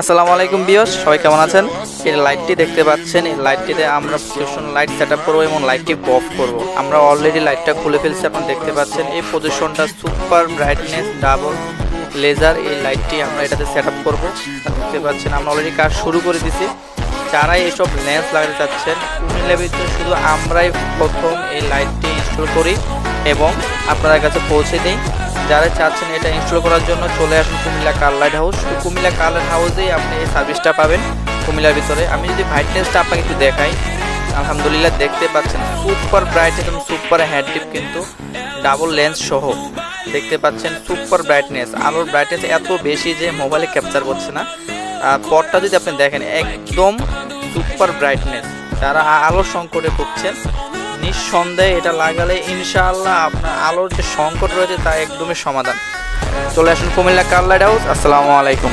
আসসালামু আলাইকুম বিয়স, সবাই কেমন আছেন? এই লাইটটি দেখতে পাচ্ছেন, এই লাইটটিতে আমরা প্রজেকশন লাইট সেট আপ করবো এবং লাইটটি অফ করব। আমরা অলরেডি লাইটটা খুলে ফেলছি, আপনারা দেখতে পাচ্ছেন। এই প্রজেকশনটা সুপার ব্রাইটনেস ডাবল লেজার, এই লাইটটি আমরা এটাতে সেট আপ করবো। দেখতে পাচ্ছেন আমরা অলরেডি কাজ শুরু করে দিছি। যারা এইসব লেন্স লাগাতে চাচ্ছেন, কুমিল্লার ভিতরে শুধু আমরাই প্রথম এই লাইটটি ইনস্টল করি এবং আপনাদের কাছে পৌঁছে দিই। যারা চাচ্ছেন এটা ইনস্টল করার জন্য চলে আসুন কুমিল্লা কার লাইট হাউস। কুমিল্লা কার লাইট হাউসেই আপনি এই সার্ভিসটা পাবেন কুমিল্লার ভিতরে। আমি যদি ব্রাইটনেসটা আপনাকে একটু দেখাই, আলহামদুলিল্লাহ দেখতে পাচ্ছেন সুপার ব্রাইট এবং সুপার হ্যান্ডটিপ, কিন্তু ডাবল লেন্স সহ দেখতে পাচ্ছেন। সুপার ব্রাইটনেস, আলোর ব্রাইটনেস এত বেশি যে মোবাইলে ক্যাপচার করছে না। পটটা যদি আপনি দেখেন একদম সুপার ব্রাইটনেস। যারা আলোর সংকটে ভুগছেন, নিঃসন্দেহে এটা লাগালে ইনশাআল্লাহ আপনার আলোর যে সংকট রয়েছে তা একদমই সমাধান। চলে আসুন কুমিল্লা কার লাইট হাউস। আসসালামু আলাইকুম।